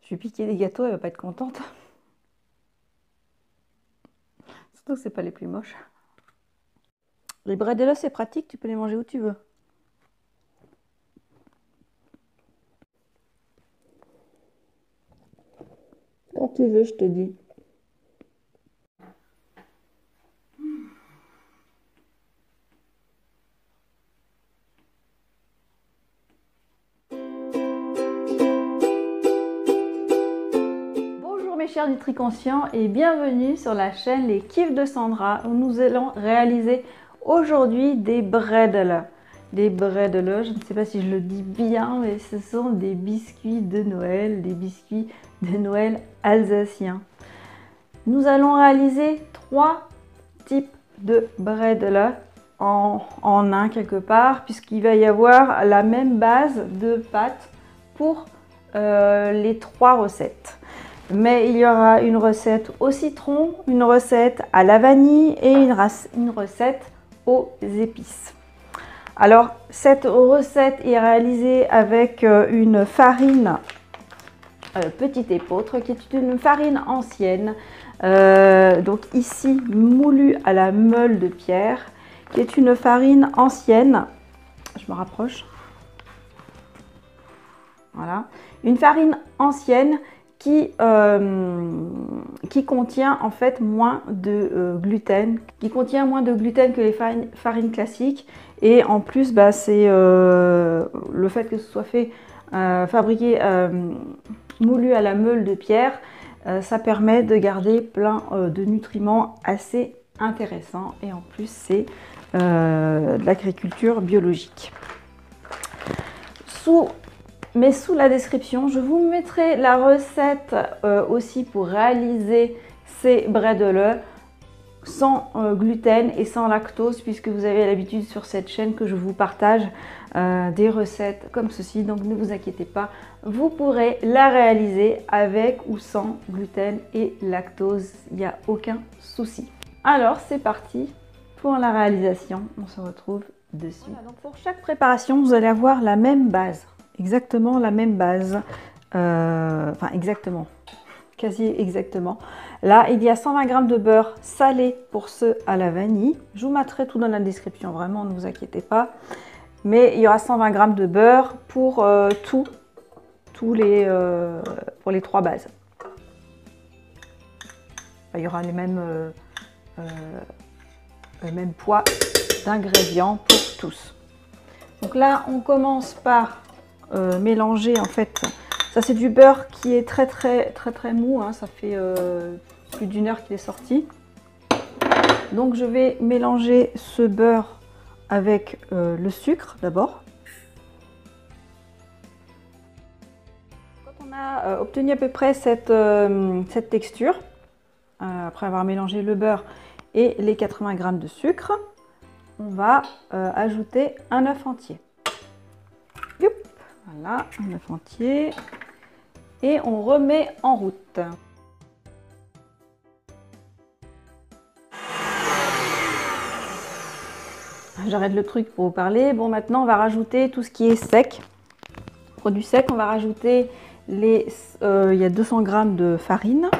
Je vais piquer des gâteaux, elle va pas être contente. Surtout que c'est pas les plus moches. Les bredela, c'est pratique, tu peux les manger où tu veux. Quand tu veux, je te dis. Bonjour mes chers Nutri-Conscients et bienvenue sur la chaîne Les Kiffs de Sandra où nous allons réaliser aujourd'hui des bredela. Des bredela, je ne sais pas si je le dis bien, mais ce sont des biscuits de Noël, des biscuits de Noël alsaciens. Nous allons réaliser 3 types de bredela en un quelque part, puisqu'il va y avoir la même base de pâte pour les 3 recettes. Mais il y aura une recette au citron, une recette à la vanille et une recette aux épices. Alors, cette recette est réalisée avec une farine petite épeautre, qui est une farine ancienne, donc ici moulue à la meule de pierre, qui est une farine ancienne. Je me rapproche. Voilà, une farine ancienne qui contient en fait moins de gluten, que les farines classiques. Et en plus, bah, c'est le fait que ce soit fait fabriqué moulu à la meule de pierre, ça permet de garder plein de nutriments assez intéressants. Et en plus, c'est de l'agriculture biologique. Sous la description, je vous mettrai la recette aussi pour réaliser ces bredela sans gluten et sans lactose, puisque vous avez l'habitude sur cette chaîne que je vous partage des recettes comme ceci. Donc ne vous inquiétez pas, vous pourrez la réaliser avec ou sans gluten et lactose, il n'y a aucun souci. Alors c'est parti pour la réalisation, on se retrouve dessus. Voilà, donc pour chaque préparation, vous allez avoir la même base. Exactement la même base, enfin exactement, quasi exactement. Là, il y a 120 g de beurre salé pour ceux à la vanille. Je vous mettrai tout dans la description, vraiment, ne vous inquiétez pas. Mais il y aura 120 g de beurre pour pour les 3 bases. Enfin, il y aura le même poids d'ingrédients pour tous. Donc là, on commence par mélanger en fait. Ça c'est du beurre qui est très mou, hein. Ça fait plus d'1 heure qu'il est sorti. Donc je vais mélanger ce beurre avec le sucre d'abord. Quand on a obtenu à peu près cette texture, après avoir mélangé le beurre et les 80 g de sucre, on va ajouter un œuf entier. Youp. Voilà, un œuf entier. Et on remet en route. J'arrête le truc pour vous parler. Bon, maintenant, on va rajouter tout ce qui est sec. Produit sec, on va rajouter il y a 200 g de farine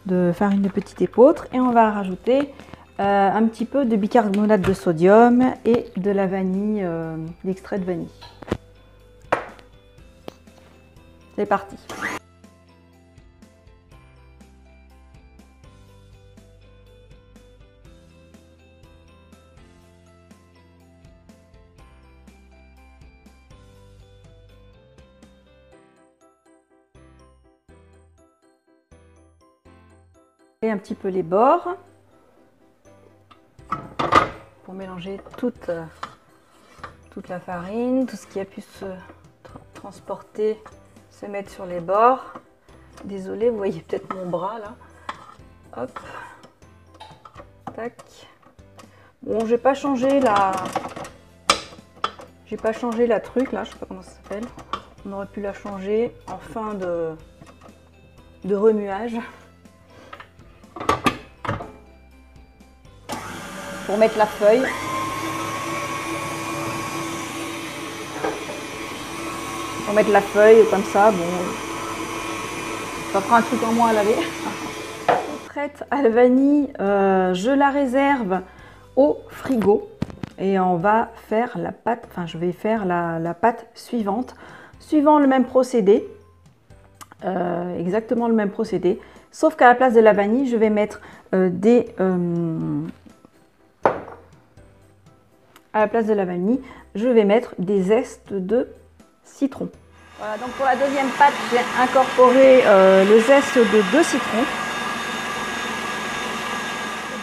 de petite épeautre. Et on va rajouter un petit peu de bicarbonate de sodium et de la vanille, l'extrait de vanille. C'est parti. Et un petit peu les bords pour mélanger toute la farine, tout ce qui a pu se transporter, se mettre sur les bords. Désolée, vous voyez peut-être mon bras là. Hop, tac. Bon, j'ai pas changé la truc là, je sais pas comment ça s'appelle. On aurait pu la changer en fin de remuage. Pour mettre la feuille. Pour mettre la feuille comme ça, bon, Ça fera un truc en moins à laver. Prête à la vanille, je la réserve au frigo et on va faire la pâte, enfin je vais faire la pâte suivante, suivant le même procédé, exactement le même procédé, sauf qu'à la place de la vanille, je vais mettre à la place de la vanille, je vais mettre des zestes de citron. Voilà, donc pour la deuxième pâte, j'ai incorporé le zeste de 2 citrons.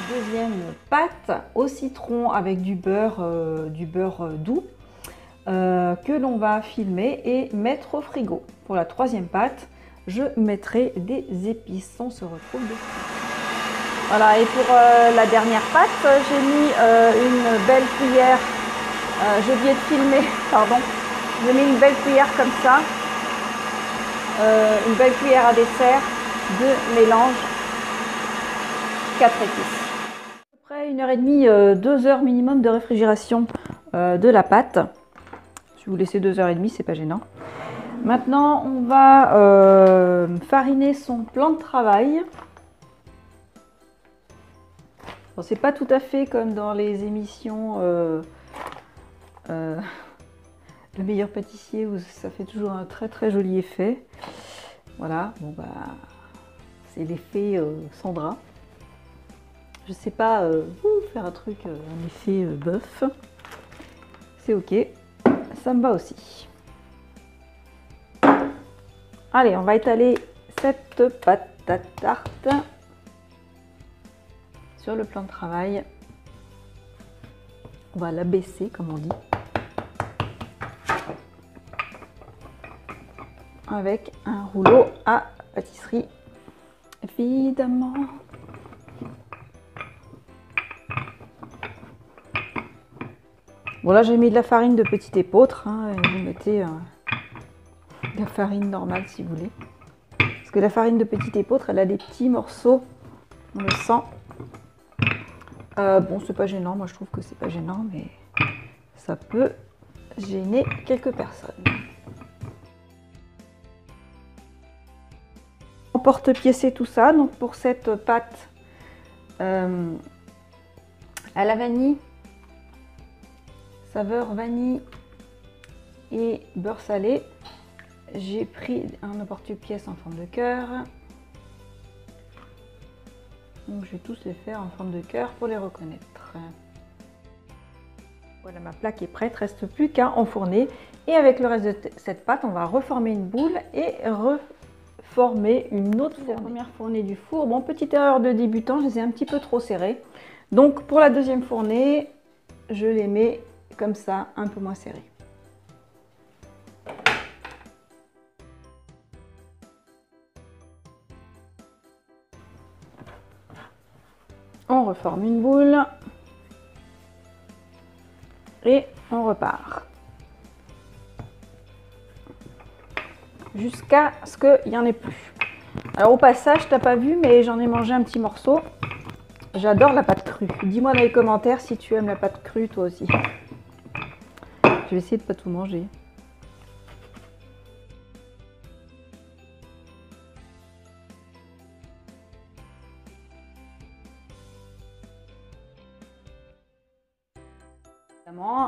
Deuxième pâte au citron avec du beurre doux que l'on va filmer et mettre au frigo. Pour la troisième pâte, je mettrai des épices. On se retrouve dessus. Voilà, et pour la dernière pâte, j'ai mis une belle cuillère, j'ai oublié de filmer, pardon, j'ai mis une belle cuillère comme ça, une belle cuillère à dessert de mélange 4 épices. Après 1h30, 2 heures minimum de réfrigération de la pâte. Si vous laissez 2h30, c'est pas gênant. Maintenant, on va fariner son plan de travail. Bon, c'est pas tout à fait comme dans les émissions Le meilleur pâtissier où ça fait toujours un très très joli effet. Voilà, bon bah c'est l'effet Sandra. Je sais pas faire un truc, un effet bœuf. C'est ok, ça me va aussi. Allez, on va étaler cette pâte à tarte sur le plan de travail. On va l'abaisser comme on dit. Avec un rouleau à pâtisserie, évidemment. Bon là j'ai mis de la farine de petit épeautre, hein, et vous mettez de la farine normale si vous voulez. Parce que la farine de petit épeautre, elle a des petits morceaux, on le sent. Bon c'est pas gênant, moi je trouve que c'est pas gênant, mais ça peut gêner quelques personnes. Porte-piécer tout ça, donc pour cette pâte à la vanille, saveur vanille et beurre salé, j'ai pris un porte-pièce en forme de cœur. Donc je vais tous les faire en forme de cœur pour les reconnaître. Voilà, ma plaque est prête, reste plus qu'à enfourner. Et avec le reste de cette pâte, on va reformer une boule et reformer une autre fournée. La première fournée du four. Bon, petite erreur de débutant, je les ai un petit peu trop serrés. Donc pour la deuxième fournée, je les mets comme ça, un peu moins serrés. On reforme une boule et on repart jusqu'à ce qu'il n'y en ait plus. Alors au passage, t'as pas vu, mais j'en ai mangé un petit morceau. J'adore la pâte crue. Dis-moi dans les commentaires si tu aimes la pâte crue toi aussi. Je vais essayer de pas tout manger.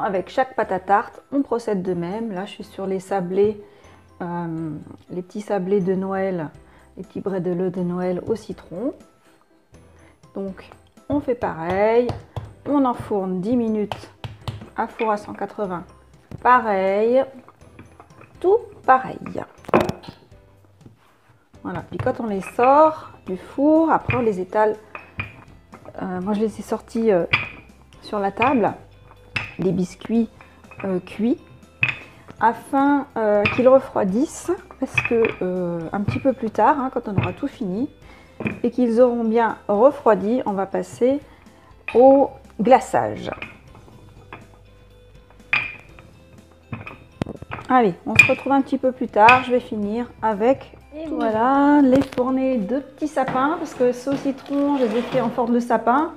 Avec chaque pâte à tarte, on procède de même. Là, je suis sur les sablés, les petits sablés de Noël, les petits bredelleux de Noël au citron. Donc, on fait pareil. On enfourne 10 minutes à four à 180. Pareil. Tout pareil. Voilà. Puis quand on les sort du four, après on les étale. Moi, je les ai sortis sur la table. Les biscuits cuits afin qu'ils refroidissent parce que un petit peu plus tard, hein, quand on aura tout fini et qu'ils auront bien refroidi, on va passer au glaçage. Allez, on se retrouve un petit peu plus tard, je vais finir avec et voilà les fournées de petits sapins parce que ceux au citron, je les ai fait en forme de sapin.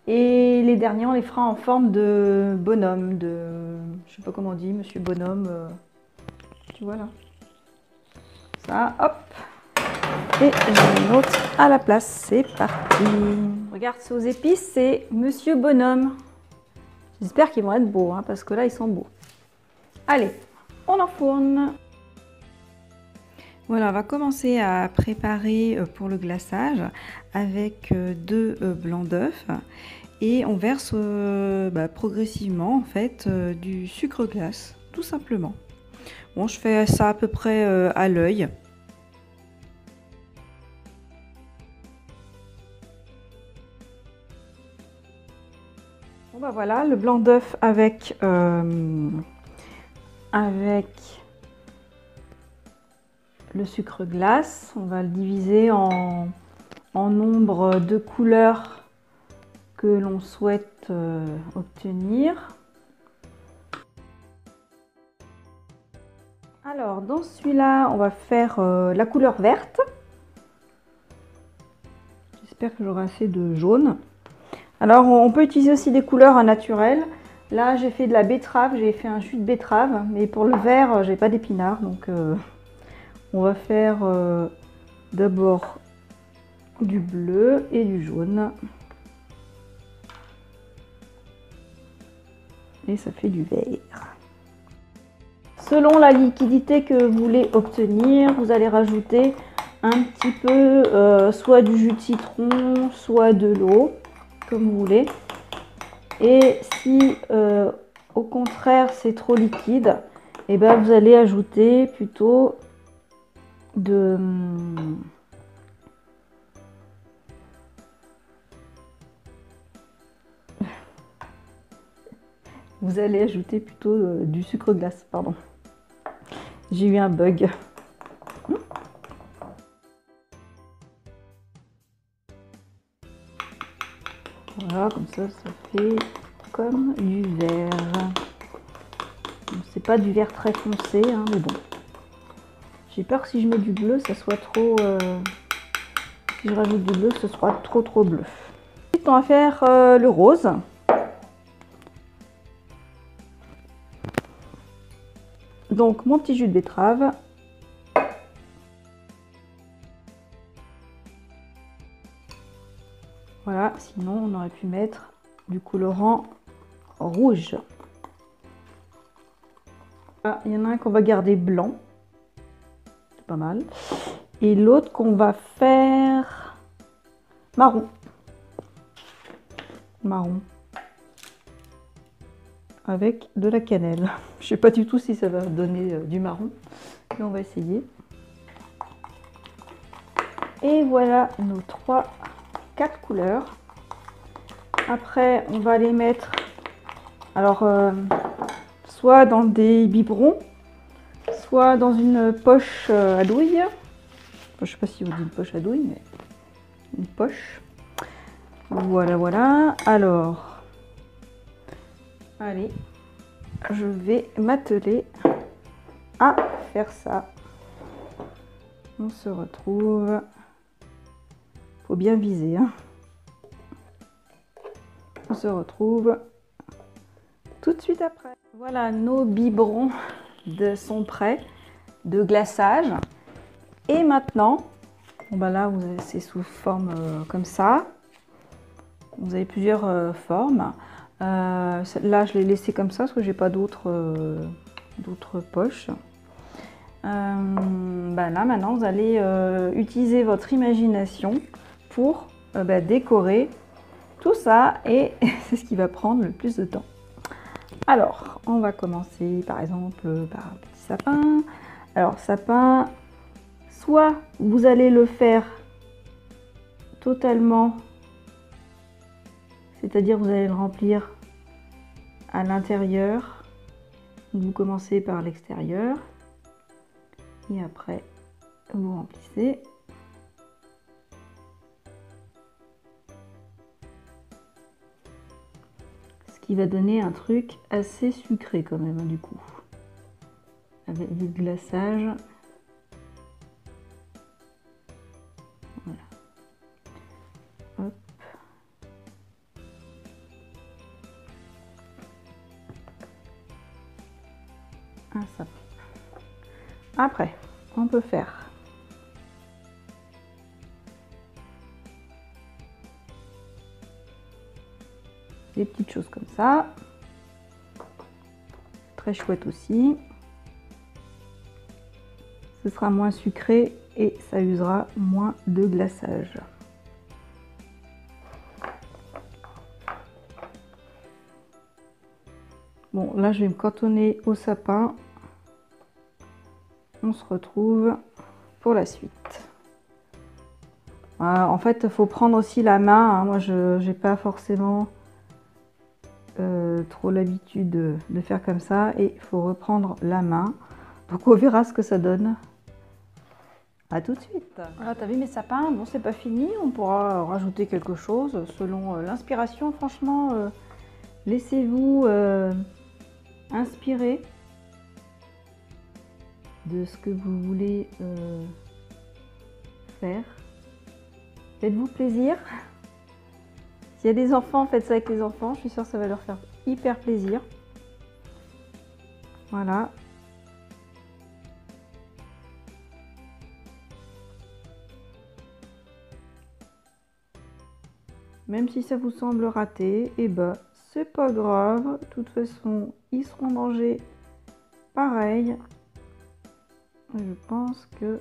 Et les derniers, on les fera en forme de bonhomme, je sais pas comment on dit, monsieur bonhomme, tu vois là. Ça, hop. Et j'en ai une autre à la place. C'est parti. Regarde, c'est aux épices, c'est Monsieur Bonhomme. J'espère qu'ils vont être beaux, hein, parce que là, ils sont beaux. Allez, on enfourne. Voilà, on va commencer à préparer pour le glaçage avec 2 blancs d'œufs et on verse progressivement en fait du sucre glace, tout simplement. Bon, je fais ça à peu près à l'œil. Bon bah voilà, le blanc d'œuf avec le sucre glace. On va le diviser en nombre de couleurs que l'on souhaite obtenir. Alors dans celui-là, on va faire la couleur verte. J'espère que j'aurai assez de jaune. Alors on peut utiliser aussi des couleurs naturelles. Là j'ai fait de la betterave, j'ai fait un jus de betterave, mais pour le vert j'ai pas d'épinards, donc on va faire d'abord du bleu et du jaune. Et ça fait du vert. Selon la liquidité que vous voulez obtenir, vous allez rajouter un petit peu soit du jus de citron, soit de l'eau, comme vous voulez. Et si au contraire c'est trop liquide, et ben vous allez ajouter plutôt de du sucre glace, pardon. J'ai eu un bug. Voilà, comme ça fait comme du vert. C'est pas du vert très foncé, hein, mais bon. J'ai peur que si je mets du bleu, ça soit trop... si je rajoute du bleu, ce sera trop bleu. Ensuite, on va faire le rose. Donc, mon petit jus de betterave. Voilà, sinon on aurait pu mettre du colorant rouge. Ah, il y en a un qu'on va garder blanc. C'est pas mal. Et l'autre qu'on va faire marron. Marron. Avec de la cannelle. Je sais pas du tout si ça va donner du marron. Mais on va essayer. Et voilà nos 4 couleurs. Après, on va les mettre alors soit dans des biberons, soit dans une poche à douille. Enfin, je sais pas si vous dites une poche à douille, mais une poche. Voilà, voilà. Alors, allez, je vais m'atteler à faire ça. On se retrouve. Faut bien viser, hein. On se retrouve tout de suite après. Voilà, nos biberons sont prêts de glaçage. Et maintenant, bon bah là, c'est sous forme comme ça. Vous avez plusieurs formes. Là, je l'ai laissé comme ça parce que j'ai pas d'autres poches. Bah là, maintenant, vous allez utiliser votre imagination pour décorer tout ça et c'est ce qui va prendre le plus de temps. Alors, on va commencer par exemple par un petit sapin. Alors, sapin, soit vous allez le faire totalement, c'est-à-dire vous allez le remplir à l'intérieur. Vous commencez par l'extérieur et après vous remplissez. Qui va donner un truc assez sucré quand même, hein, du coup, avec du glaçage. Voilà. Hop. Un sapin. Après, on peut faire des petites choses comme ça. Très chouette aussi. Ce sera moins sucré et ça usera moins de glaçage. Bon, là, je vais me cantonner au sapin. On se retrouve pour la suite. En fait, il faut prendre aussi la main. Hein. Moi, je n'ai pas forcément trop l'habitude de faire comme ça. Et il faut reprendre la main. Donc, on verra ce que ça donne. À tout de suite. Voilà, tu as vu mes sapins? Bon, c'est pas fini. On pourra rajouter quelque chose selon l'inspiration. Franchement, laissez-vous inspirer de ce que vous voulez faire. Faites-vous plaisir. S'il y a des enfants, faites ça avec les enfants. Je suis sûre que ça va leur faire hyper plaisir. Voilà. Même si ça vous semble raté, eh ben, c'est pas grave. De toute façon, ils seront mangés pareil. Je pense que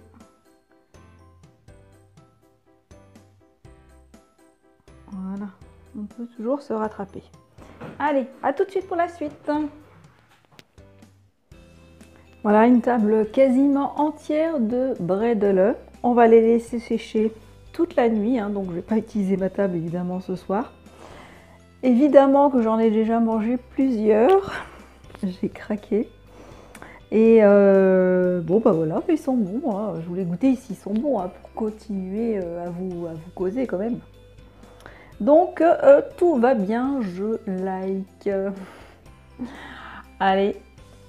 voilà, on peut toujours se rattraper. Allez, à tout de suite pour la suite. Voilà une table quasiment entière de bredel. On va les laisser sécher toute la nuit, hein, donc je ne vais pas utiliser ma table évidemment ce soir. Évidemment que j'en ai déjà mangé plusieurs. J'ai craqué. Et bon bah voilà, ils sont bons, hein. Je voulais goûter ici, ils sont bons hein, pour continuer à vous causer quand même. Donc tout va bien, je like. Allez,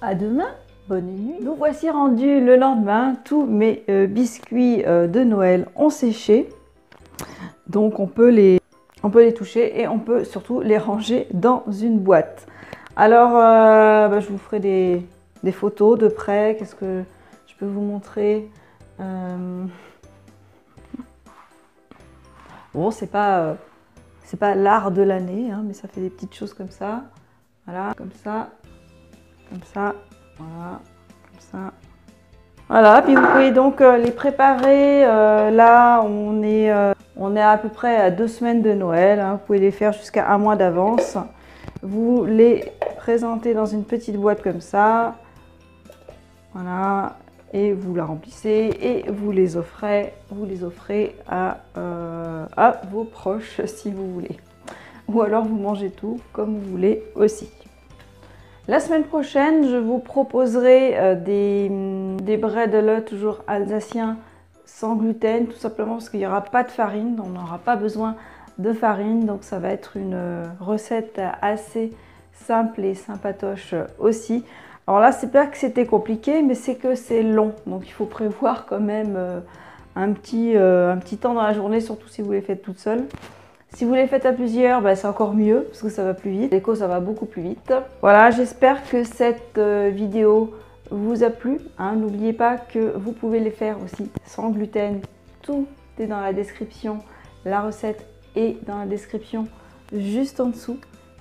à demain, bonne nuit. Nous voici rendus le lendemain, tous mes biscuits de Noël ont séché. Donc on peut les toucher et on peut surtout les ranger dans une boîte. Alors je vous ferai des photos de près. Qu'est-ce que je peux vous montrer? Bon, c'est pas l'art de l'année, hein, mais ça fait des petites choses comme ça. Voilà, comme ça, voilà, comme ça. Voilà, puis vous pouvez donc les préparer. Là, on est à peu près à 2 semaines de Noël. Hein, vous pouvez les faire jusqu'à 1 mois d'avance. Vous les présentez dans une petite boîte comme ça. Voilà, et vous la remplissez et vous les offrez à vos proches si vous voulez. Ou alors vous mangez tout comme vous voulez aussi. La semaine prochaine, je vous proposerai des bredel toujours alsaciens sans gluten, tout simplement parce qu'il n'y aura pas de farine, on n'aura pas besoin de farine, donc ça va être une recette assez simple et sympatoche aussi. Alors là, c'est pas que c'était compliqué, mais c'est que c'est long, donc il faut prévoir quand même un petit temps dans la journée, surtout si vous les faites toutes seules. Si vous les faites à plusieurs, c'est encore mieux parce que ça va plus vite. L'éco, ça va beaucoup plus vite. Voilà, j'espère que cette vidéo vous a plu. Hein. N'oubliez pas que vous pouvez les faire aussi sans gluten. Tout est dans la description. La recette est dans la description juste en dessous.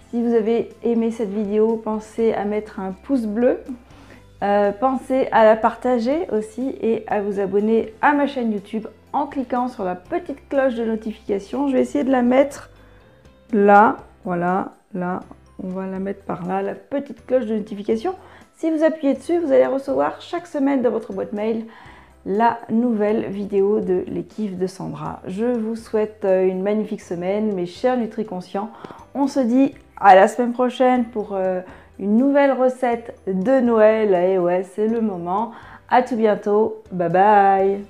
Si vous avez aimé cette vidéo, pensez à mettre un pouce bleu. Pensez à la partager aussi et à vous abonner à ma chaîne YouTube en cliquant sur la petite cloche de notification. Je vais essayer de la mettre là, voilà, là, on va la mettre par là, la petite cloche de notification. Si vous appuyez dessus, vous allez recevoir chaque semaine dans votre boîte mail la nouvelle vidéo de Les Kiffs de Sandra. Je vous souhaite une magnifique semaine, mes chers nutri-conscients. On se dit à la semaine prochaine pour une nouvelle recette de Noël. Et ouais, c'est le moment. À tout bientôt. Bye bye.